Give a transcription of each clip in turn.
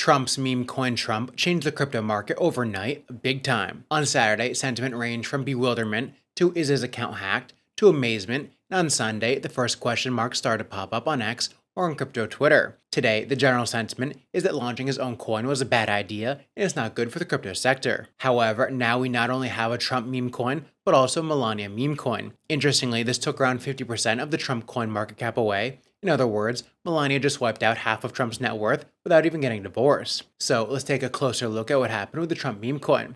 Trump's meme coin Trump changed the crypto market overnight, big time. On Saturday, sentiment ranged from bewilderment to is his account hacked to amazement, and on Sunday, the first question mark started to pop up on X or on crypto Twitter. Today, the general sentiment is that launching his own coin was a bad idea and it's not good for the crypto sector. However, now we not only have a Trump meme coin, but also Melania meme coin. Interestingly, this took around 50% of the Trump coin market cap away. In other words, Melania just wiped out half of Trump's net worth without even getting divorced. So let's take a closer look at what happened with the Trump meme coin.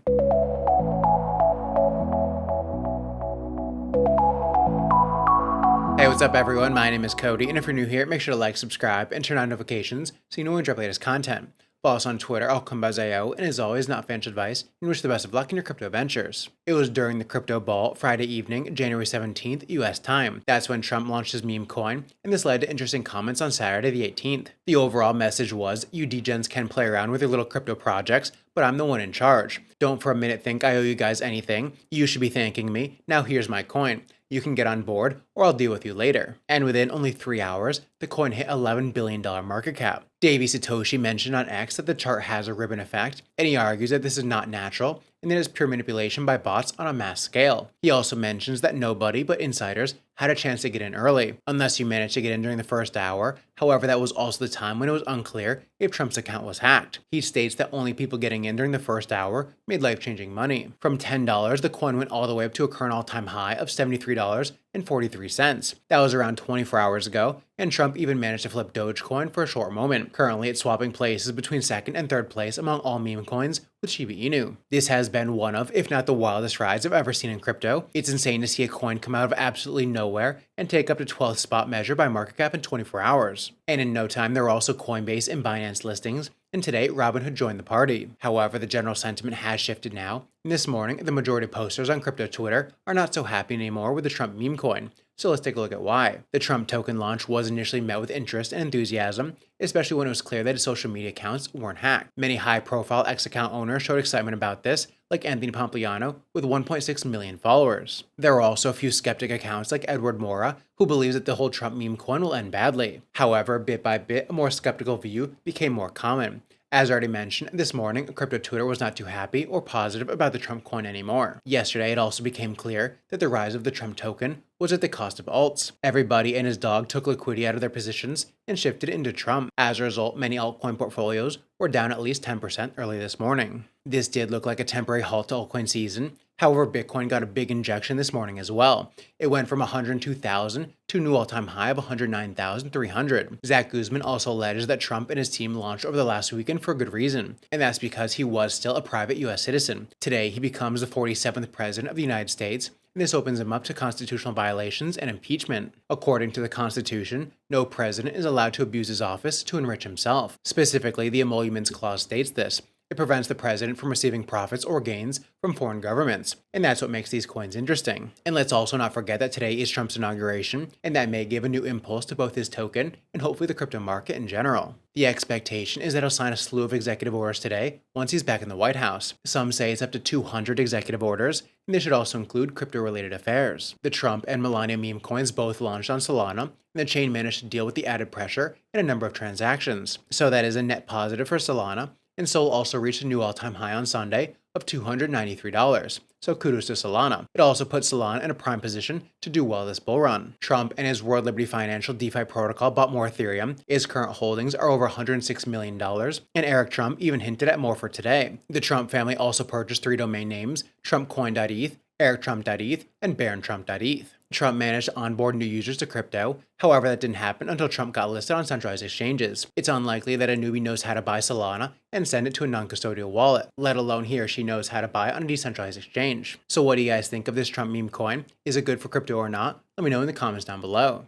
Hey, what's up everyone? My name is Cody, and if you're new here, make sure to like, subscribe, and turn on notifications so you know when we drop latest content. Follow us on Twitter, Altcoins.io, and as always, not financial advice, and wish the best of luck in your crypto ventures. It was during the crypto ball Friday evening, January 17th, US time. That's when Trump launched his meme coin, and this led to interesting comments on Saturday the 18th. The overall message was, you degens can play around with your little crypto projects, but I'm the one in charge. Don't for a minute think I owe you guys anything. You should be thanking me. Now here's my coin. You can get on board, or I'll deal with you later. And within only 3 hours, the coin hit $11 billion market cap. Davey Satoshi mentioned on X that the chart has a ribbon effect, and he argues that this is not natural, and that it is pure manipulation by bots on a mass scale. He also mentions that nobody but insiders had a chance to get in early, unless you managed to get in during the first hour. However, that was also the time when it was unclear if Trump's account was hacked. He states that only people getting in during the first hour made life-changing money. From $10, the coin went all the way up to a current all-time high of $73.43. That was around 24 hours ago, and Trump even managed to flip Dogecoin for a short moment. Currently, it's swapping places between second and third place among all meme coins with Shiba Inu. This has been one of, if not the wildest rides I've ever seen in crypto. It's insane to see a coin come out of absolutely nowhere and take up the 12th spot measure by market cap in 24 hours. And in no time, there were also Coinbase and Binance listings, and today, Robinhood joined the party. However, the general sentiment has shifted now, and this morning, the majority of posters on crypto Twitter are not so happy anymore with the Trump meme coin. So let's take a look at why. The Trump token launch was initially met with interest and enthusiasm, especially when it was clear that his social media accounts weren't hacked. Many high-profile X account owners showed excitement about this, like Anthony Pompliano, with 1.6 million followers. There were also a few skeptic accounts like Edward Mora, who believes that the whole Trump meme coin will end badly. However, bit by bit, a more skeptical view became more common. As already mentioned, this morning, crypto Twitter was not too happy or positive about the Trump coin anymore. Yesterday, it also became clear that the rise of the Trump token was at the cost of alts. Everybody and his dog took liquidity out of their positions and shifted into Trump. As a result, many altcoin portfolios were down at least 10% early this morning. This did look like a temporary halt to altcoin season. However, Bitcoin got a big injection this morning as well. It went from 102,000 to a new all-time high of 109,300. Zach Guzman also alleges that Trump and his team launched over the last weekend for a good reason, and that's because he was still a private U.S. citizen. Today, he becomes the 47th president of the United States, and this opens him up to constitutional violations and impeachment. According to the Constitution, no president is allowed to abuse his office to enrich himself. Specifically, the Emoluments Clause states this. It prevents the president from receiving profits or gains from foreign governments, and that's what makes these coins interesting. And let's also not forget that today is Trump's inauguration, and that may give a new impulse to both his token and hopefully the crypto market in general. The expectation is that he'll sign a slew of executive orders today once he's back in the White House. Some say it's up to 200 executive orders, and they should also include crypto-related affairs. The Trump and Melania meme coins both launched on Solana, and the chain managed to deal with the added pressure in a number of transactions. So that is a net positive for Solana, and Sol also reached a new all-time high on Sunday of $293. So kudos to Solana. It also put Solana in a prime position to do well this bull run. Trump and his World Liberty Financial DeFi protocol bought more Ethereum. His current holdings are over $106 million, and Eric Trump even hinted at more for today. The Trump family also purchased 3 domain names, trumpcoin.eth, erictrump.eth, and barontrump.eth. Trump managed to onboard new users to crypto. However, that didn't happen until Trump got listed on centralized exchanges. It's unlikely that a newbie knows how to buy Solana and send it to a non-custodial wallet, let alone he or she knows how to buy on a decentralized exchange. So what do you guys think of this Trump meme coin? Is it good for crypto or not? Let me know in the comments down below.